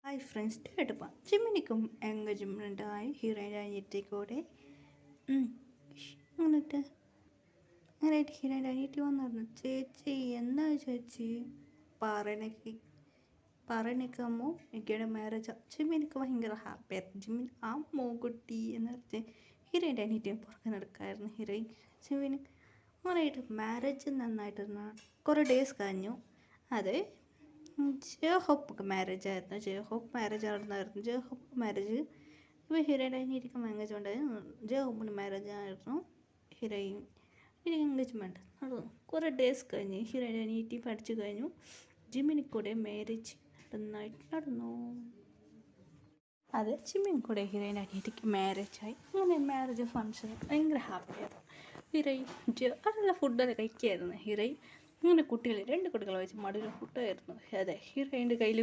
Hi friends കേട്ടപ്പാ ജിമ്മിനിക്കും engagement ആയി heroine അനിയത്തിക്കൂടെ എന്നിട്ട് അങ്ങനെയായിട്ട് ഹീറോയിൻ അനിയത്തി വന്നിരുന്നു. ചേച്ചി എന്താ ചേച്ചി പറയണക്ക് പറയണക്കമ്മോ എനിക്കിടെ മാരേജ് ജിമ്മിനിക്ക് ഭയങ്കര ഹാപ്പി ആയിരുന്നു. ജിമ്മിൻ ആ മോക്കുട്ടി എന്ന് പറഞ്ഞ് ഹീറോയിൻ്റെ അനിയത്തിയും പുറകെ നടക്കായിരുന്നു. ഹീറോയിൻ ജിമ്മിന് അങ്ങനെയായിട്ട് മാരേജ് നന്നായിട്ട് കുറേ ഡേയ്സ് കഴിഞ്ഞു. അത് ജയഹോപ്പ് മാരേജ് ആയിരുന്നു. ജയഹോപ്പ് മാരേജ് നടന്നായിരുന്നു. ജയഹോപ്പ് മാരേജ് ഇപ്പോൾ ഹീറോയിൻ്റെ അനിയത്തിക്ക് മാരേജ് ഉണ്ടായിരുന്നു. ജയഹോപ്പിന് മാരേജ് ആയിരുന്നു. ഹീറോയിൻ എൻഗേജ്മെൻറ്റ് നടന്നു. കുറേ ഡേയ്സ് കഴിഞ്ഞ് ഹീറോയിൻ്റെ അനിയത്തി പഠിച്ചു കഴിഞ്ഞു. ജിമ്മിനിക്കൂടെ മാരേജ് നന്നായിട്ട് നടന്നു. അത് ജിമ്മിനിക്കൂടെ ഹീറോയിൻ്റെ അനിയത്തിക്ക് മാരേജായി. അങ്ങനെ മാരേജ് ഫങ്ഷൻ ഭയങ്കര ഹാപ്പിയായിരുന്നു. ഹീറോയിൻ അതെല്ലാം ഫുഡൊക്കെ കഴിക്കുകയായിരുന്നു. ഹീറോയിൻ അങ്ങനെ രണ്ട് കുട്ടികളെ വെച്ച് മടിയിൽ ഫുഡായിരുന്നു. അതെ ഹീറോയിൻ്റെ കയ്യിൽ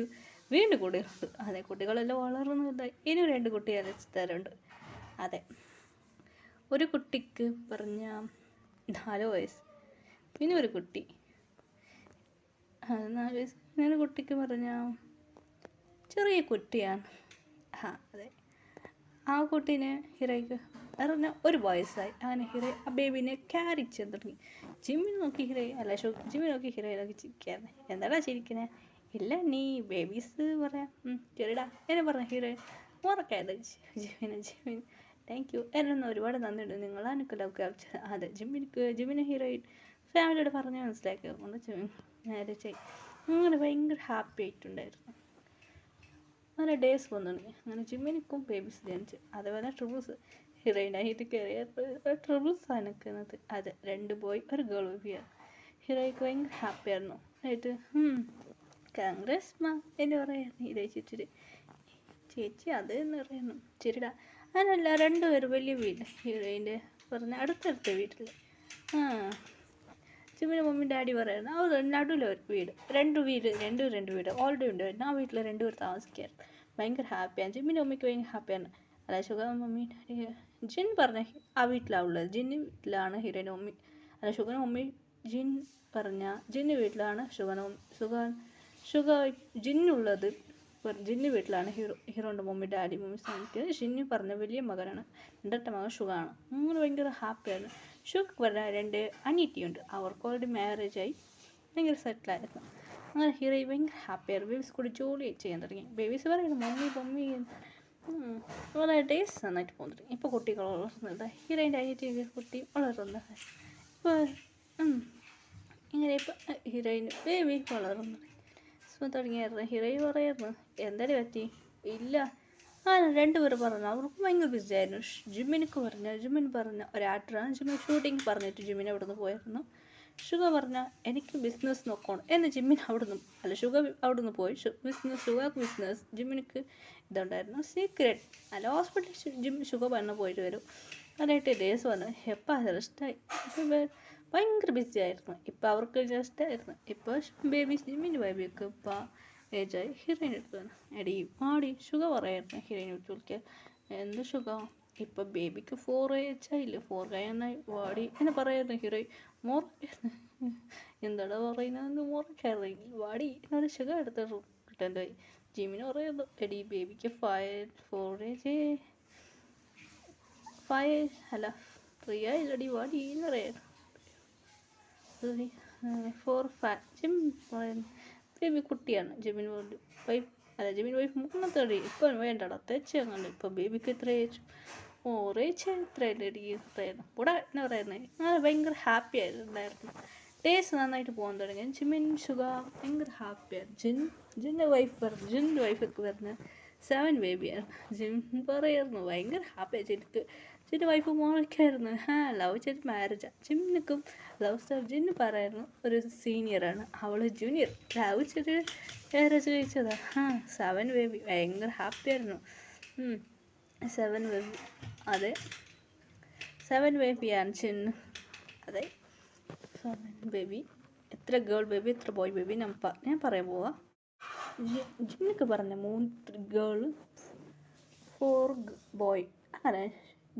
വീണ്ടും കുട്ടികളുണ്ട്. അതെ കുട്ടികളെല്ലാം വളർന്നുണ്ടായി. ഇനി 2 കുട്ടികളെ തരുന്നുണ്ട്. അതെ ഒരു കുട്ടിക്ക് പറഞ്ഞ 4 വയസ്സ്, പിന്നെ ഒരു കുട്ടി 4 വയസ്സ്, പിന്നെ ഒരു കുട്ടിക്ക് പറഞ്ഞ ചെറിയ കുട്ടിയാണ്. അതെ ആ കുട്ടീനെ ഹീറോയ്ക്ക് പറഞ്ഞ 1 വയസ്സായി. അങ്ങനെ ഹീറോ ആ ബേബീനെ ക്യാരി ചെയ്യാൻ തുടങ്ങി. ജിമ്മിന് നോക്കി ഹീറോ അല്ല ജിമ്മിന് നോക്കി ഹീറോയിലൊക്കെ ചിരിക്കായിരുന്നു. എന്താടാ ചിരിക്കണേ? ഇല്ല നീ ബേബീസ് പറയാം ചെറിയടാ എന്നെ പറഞ്ഞ ഹീറോ ഉറക്കായത്. ജിമ്മിന് താങ്ക് യു എന്നൊന്നും ഒരുപാട് നന്ദിയുണ്ട്. നിങ്ങളാണ് എനിക്ക് ലവ് ക്യാപ്ചർ. അതെ ജിമ്മിന് ഹീറോയിൻ ഫാമിലിയോട് പറഞ്ഞ് മനസ്സിലാക്കിയതുകൊണ്ട് ജിമ്മിൻ മാരേജ് ആയി. അങ്ങനെ ഭയങ്കര ഹാപ്പി ആയിട്ടുണ്ടായിരുന്നു. അങ്ങനെ ഡേയ്സ് വന്നിട്ടുണ്ട്. അങ്ങനെ ജിമ്മിനിക്കും ബേബീസ് ജനിച്ചു. അതേപോലെ ട്രിപ്പിൾസ് ഹീറോയിൻ ആയിട്ട് കയറിയ ട്രിപ്പിൾസാണ് നിൽക്കുന്നത്. അത് 2 ബോയ് 1 ഗേൾ ബേബിയാണ്. ഹീറോയ്ക്ക് ഭയങ്കര ഹാപ്പിയായിരുന്നു. ആയിട്ട് കോൺഗ്രസ് മാ എന്ന് പറയായിരുന്നു. ഹീറോ ചിരിച്ചിട്ട് ചേച്ചി അത് എന്ന് പറയുന്നു. ചിരിടാ അങ്ങനല്ല 2 പേര് വലിയ വീട് ഹീറോയിൻ്റെ പറഞ്ഞ അടുത്തടുത്ത വീട്ടിൽ. ജിമ്മിന് മമ്മി ഡാഡി പറയായിരുന്നു അവർ നടുവിലൊരു വീട് 2 വീട് ഓൾറെഡി ഉണ്ടായിരുന്നു. ആ വീട്ടിൽ 2 പേർ താമസിക്കായിരുന്നു. ഭയങ്കര ഹാപ്പിയാണ്. ജിമ്മിൻ്റെ മമ്മിക്ക് ഭയങ്കര ഹാപ്പിയാണ്. അല്ല ഷുഗർ മമ്മി ഡാഡി ജിൻ പറഞ്ഞ ആ വീട്ടിലാണ് ഉള്ളത്. ജിന്നി വീട്ടിലാണ് ഹീറോയിൻ്റെ മമ്മി. അല്ല ഷുഗർ മമ്മി ജിൻ പറഞ്ഞ ജിന്നി വീട്ടിലാണ് ഷുഗർ ജിന്നുള്ളത്. ജിന്നി വീട്ടിലാണ് ഹീറോൻ്റെ മമ്മി ഡാഡി മമ്മി സ്ഥാനിക്കുന്നത്. ജിന്നി പറഞ്ഞ വലിയ മകനാണ്. 2ാമത്തെ മകൻ ഷുഗറാണ്. അങ്ങനെ ഭയങ്കര ഹാപ്പിയാണ്. ഷുഗർ പറഞ്ഞ 2 അനിയത്തിയുണ്ട്. അവർക്ക് ഓൾറെഡി മാരേജായി ഭയങ്കര സെറ്റിലായിരുന്നു. അങ്ങനെ ഹീറോ ഭയങ്കര ഹാപ്പിയായിരുന്നു. ബേബീസ് കൂടി ജോലി ചെയ്യാൻ തുടങ്ങി. ബേബീസ് പറയുന്നു മമ്മി വളരെ ഡേയ്സ് നന്നായിട്ട് പോകുന്നുണ്ട്. ഇപ്പോൾ കുട്ടികൾ വളർന്നുണ്ട്. ഹീറോയിൻ്റെ അനിയത്തി കുട്ടി വളർന്നത്. ഇപ്പോൾ ഇങ്ങനെ ഇപ്പോൾ ഹീറോയിൻ ബേബി വളർന്നു തുടങ്ങിയായിരുന്നു. ഹീറോയിൻ പറയായിരുന്നു എന്തായാലും പറ്റി ഇല്ല 2 പേർ പറഞ്ഞു അവർക്ക് ഭയങ്കര ബിസി ആയിരുന്നു. ജിമ്മിൻ പറഞ്ഞ ഒരു ആക്ടറാണ്. ജിമ്മിൻ ഷൂട്ടിങ് പറഞ്ഞിട്ട് ജിമ്മിൻ അവിടെ നിന്ന് പോയിരുന്നു. ഷുഗർ പറഞ്ഞാൽ എനിക്ക് ബിസിനസ് നോക്കണം എന്ന് ജിമ്മിൻ ഷുഗർ അവിടെ നിന്ന് പോയി. ഷുഗർക്ക് ബിസിനസ് ജിമ്മിനിക്ക് ഇതുണ്ടായിരുന്നു സീക്രട്ട്. അല്ല ഹോസ്പിറ്റലിൽ ഷുഗർ പറഞ്ഞ് പോയിട്ട് വരും. അതായിട്ട് ഡേയ്സ് വന്നു. എപ്പോൾ റെസ്റ്റായി ഭയങ്കര ബിസി ആയിരുന്നു. ഇപ്പോൾ അവർക്ക് ജസ്റ്റ് ആയിരുന്നു. ഇപ്പോൾ ജിമ്മിൻ്റെ ബേബിക്ക് ഇപ്പോൾ ഏജായി. ഹീറോയിൻ എടുത്തു എടി ആടി ഷുഗർ പറയായിരുന്നു. ഹീറോയിൻ എടുത്ത് വിളിക്കുക എന്ത് ഷുഗർ ഇപ്പോൾ ബേബിക്ക് 4 ഏജ് ആയില്ലേ 4 കഴിയാനായി വാടി എന്ന് പറയായിരുന്നു. ഹീറോയിൻ എന്താടാ പറയുന്നത് മോറക്കാറി വാടി എന്നൊരു ഷുഗർ എടുത്ത് കിട്ടേണ്ടായി. ജിമ്മിന് പറയുന്നു എടി ബേബിക്ക് 4 ഏജ് 5 അല്ല 3 ആയില്ലടി വാടി എന്ന് പറയായിരുന്നു. 4 5 ജിം പറയുന്നു ബേബി കുട്ടിയാണ്. ജിമ്മിൻ വൈഫ് 3 അടി ഇപ്പം വേണ്ടടാ തെച്ചങ്ങണ്ട്. ഇപ്പോൾ ബേബിക്ക് എത്ര ഏജ് 4 ഏജ് എത്രയല്ലടി പറയുന്നു കൂടെ എന്ന് പറയുന്നത്. അങ്ങനെ ഭയങ്കര ഹാപ്പി ആയിട്ടുണ്ടായിരുന്നു. ഡേയ്സ് നന്നായിട്ട് പോകാൻ തുടങ്ങി. ജിമ്മിൻ ഷുഗർ ഭയങ്കര ഹാപ്പിയായിരുന്നു. ജിൻ്റെ വൈഫൊക്കെ പറഞ്ഞ 7 ബേബിയാണ്. ജിം പറയായിരുന്നു ഭയങ്കര ഹാപ്പിയാണ്. ജിൻ്റെ വൈഫ് മോളിക്കായിരുന്നു. ലവ് ചെയ്ത് മാരേജാണ്. ജിമ്മിനും ലവ് സ്റ്റോറി ജിന്ന് പറയായിരുന്നു ഒരു സീനിയറാണ്. അവൾ ജൂനിയർ ലവ് ചെയ്ത് മാരേജ് കഴിച്ചതാ. 7 ബേബി ഭയങ്കര ഹാപ്പിയായിരുന്നു. 7 ബേബി അതെ 7 ബേബിയാണ് ജിന്ന്. അതെ 7 ബേബി. എത്ര ഗേൾ ബേബി എത്ര ബോയ് ബേബി ഞാൻ പറയാൻ പോവാ. ജിന്നൊക്കെ പറഞ്ഞ 3 ഗേൾ 4 ബോയ്. അങ്ങനെ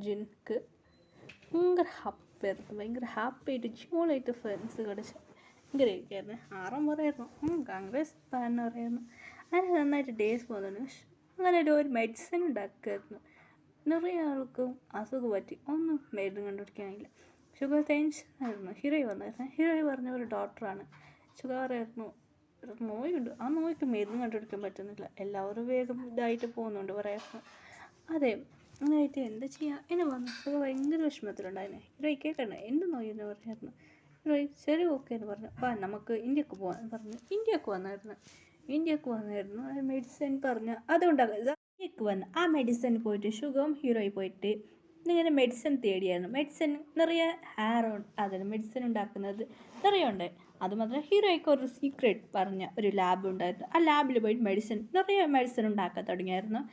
ജിൻക്ക് ഭയങ്കര ഹാപ്പിയായിട്ട് ജോളിയായിട്ട് ഫ്രണ്ട്സ് കളിച്ച് ഭയങ്കര ഇരിക്കായിരുന്നു. ആറും പറയായിരുന്നു കോൺഗ്രസ് എന്ന് പറയായിരുന്നു. അങ്ങനെ നന്നായിട്ട് ഡേയ്സ് പോകുന്നുണ്ട്. അങ്ങനെ ഒരു മെഡിസിൻ ഉണ്ടാക്കുമായിരുന്നു. നിറയെ ആൾക്കും അസുഖം പറ്റി, ഒന്നും മരുന്ന് കണ്ടുപിടിക്കാനില്ല. ഷുഗർ ടെൻഷനായിരുന്നു. ഹീറോയി വന്നായിരുന്നു. ഹീറോയി പറഞ്ഞ ഒരു ഡോക്ടറാണ്. ഷുഗറായിരുന്നു, നോയുണ്ട്, ആ നോയ്ക്ക് മരുന്ന് കണ്ടുപിടിക്കാൻ പറ്റുന്നില്ല, എല്ലാവരും വേഗം ഇതായിട്ട് പോകുന്നുണ്ട് പറയായിരുന്നു. അതെ, അങ്ങനെയായിട്ട് എന്താ ചെയ്യുക, എന്നെ വന്നു ഭയങ്കര വിഷമത്തിലുണ്ടായിരുന്നു. ഹീറോയി കേൾക്കണ്ടേ എന്ത് നോയി എന്ന് പറയായിരുന്നു. ഹീറോയി ശരി ഓക്കെ എന്ന് പറഞ്ഞു. നമുക്ക് ഇന്ത്യക്ക് പോകാൻ പറഞ്ഞു. ഇന്ത്യക്ക് വന്നായിരുന്നു ആ മെഡിസിൻ പറഞ്ഞ് അതുകൊണ്ടാകും ഇന്ത്യക്ക് വന്ന് ആ മെഡിസിൻ പോയിട്ട് ഷുഗറും ഹീറോയി പോയിട്ട് ഇങ്ങനെ മെഡിസിൻ തേടിയായിരുന്നു. മെഡിസിൻ നിറയെ അതിന് മെഡിസിൻ ഉണ്ടാക്കുന്നത് നിറയെ ഉണ്ട്. അതുമാത്രം ഹീറോയ്ക്ക് ഒരു സീക്രട്ട് പറഞ്ഞ ഒരു ലാബ് ഉണ്ടായിരുന്നു. ആ ലാബിൽ പോയിട്ട് നിറയെ മെഡിസിൻ ഉണ്ടാക്കാൻ തുടങ്ങിയായിരുന്നു.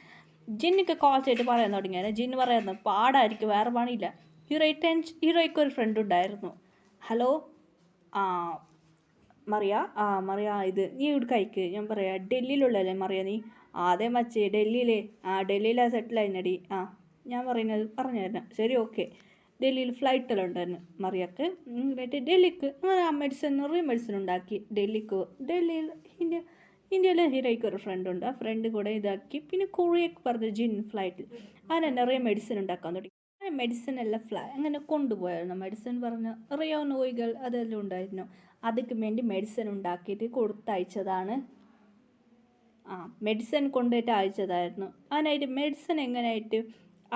ജിന്നിക്ക് കോൾ ചെയ്തിട്ട് പറയാൻ തുടങ്ങിയായിരുന്നു. ജിന്ന് പറയായിരുന്നു പാടായിരിക്കും, വേറെ പണിയില്ല. ഹീറോയ്ക്ക് ഒരു ഫ്രണ്ട് ഉണ്ടായിരുന്നു. ഹലോ, ആ മറിയ, ഇത് നീ ഇവിടെ കഴിക്ക്, ഞാൻ പറയാം ഡൽഹിയിലുള്ളല്ലേ മറിയ നീ? അതെ മച്ചേ, ഡൽഹിയിലെ സെറ്റിലായിരുന്നടി. ഞാൻ പറയുന്നത് പറഞ്ഞു തരണം. ശരി ഓക്കെ. ഡൽഹിയിൽ ഫ്ലൈറ്റെല്ലാം ഉണ്ടായിരുന്നു മറിയക്ക്. എന്നിട്ട് ഡൽഹിക്ക് അങ്ങനെ ആ നിറയെ മെഡിസിൻ ഉണ്ടാക്കി. ഡൽഹിയിൽ ഇന്ത്യയിലെ ഹീറോയ്ക്ക് ഒരു ഫ്രണ്ട് ഉണ്ട്. ആ ഫ്രണ്ട് കൂടെ ഇതാക്കി. പിന്നെ കൊറിയക്ക് പറഞ്ഞ ജിൻ ഫ്ലൈറ്റിൽ അങ്ങനെ നിറയെ മെഡിസിൻ ഉണ്ടാക്കാൻ തുടങ്ങി. ആ മെഡിസിൻ എല്ലാം അങ്ങനെ കൊണ്ടുപോയായിരുന്നു. മെഡിസിൻ പറഞ്ഞ നിറയെ നോയികൾ അതെല്ലാം ഉണ്ടായിരുന്നു. അതിക്ക് വേണ്ടി മെഡിസിൻ ഉണ്ടാക്കിയിട്ട് കൊടുത്തയച്ചതാണ്. മെഡിസിൻ കൊണ്ടുപോയിട്ട് അയച്ചതായിരുന്നു. അങ്ങനെയായിട്ട് മെഡിസിൻ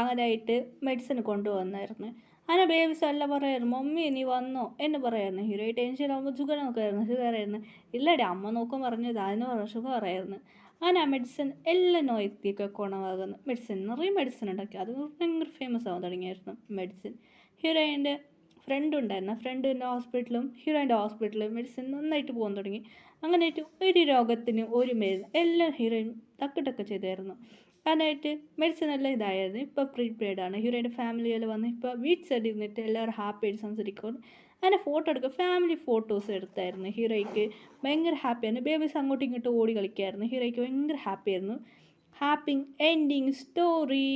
അങ്ങനെയായിട്ട് മെഡിസിൻ കൊണ്ടുവന്നായിരുന്നു. അങ്ങനെ ബേബീസ് എല്ലാം പറയായിരുന്നു മമ്മി നീ വന്നോ എന്ന് പറയായിരുന്നു. ഹീറോ ടെൻഷൻ ആകുമ്പോൾ ഷുഗർ നോക്കായിരുന്നു. ഇല്ലടി അമ്മ നോക്കാൻ പറഞ്ഞത് അതിന് ഷുഗർ പറയായിരുന്നു. അങ്ങനെ ആ മെഡിസിൻ എല്ലാ നോയ്ക്കൊക്കെ ഗുണമാകുന്നു. നിറയെ മെഡിസിൻ ഉണ്ടാക്കി. അത് ഭയങ്കര ഫേമസ് ആവാൻ തുടങ്ങിയായിരുന്നു മെഡിസിൻ. ഹീറോയിൻ്റെ ഫ്രണ്ട് ഉണ്ടായിരുന്നു. ഫ്രണ്ടിൻ്റെ ഹോസ്പിറ്റലും മെഡിസിൻ നന്നായിട്ട് പോകാൻ തുടങ്ങി. അങ്ങനെയായിട്ട് ഒരു രോഗത്തിന് ഒരു മരുന്ന് എല്ലാം ഹീറോയിൻ ടക്ക് ചെയ്തായിരുന്നു. അതിനായിട്ട് മെഡിസിൻ എല്ലാം ഇതായിരുന്നു. ഇപ്പോൾ പ്രീപെയ്ഡാണ്. ഹീറോയിൻ്റെ ഫാമിലിയെല്ലാം വന്ന് ഇപ്പോൾ വീട്ട് സൈഡിൽ നിന്നിട്ട് എല്ലാവരും ഹാപ്പിയായിട്ട് സംസാരിക്കുന്നു. അങ്ങനെ ഫോട്ടോ എടുക്കുക, ഫാമിലി ഫോട്ടോസ് എടുത്തായിരുന്നു. ഹീറോയ്ക്ക് ഭയങ്കര ഹാപ്പിയായിരുന്നു. ബേബീസ് അങ്ങോട്ടും ഇങ്ങോട്ടും ഓടി കളിക്കുമായിരുന്നു. ഹീറോയ്ക്ക് ഭയങ്കര ഹാപ്പിയായിരുന്നു. Happy ending story.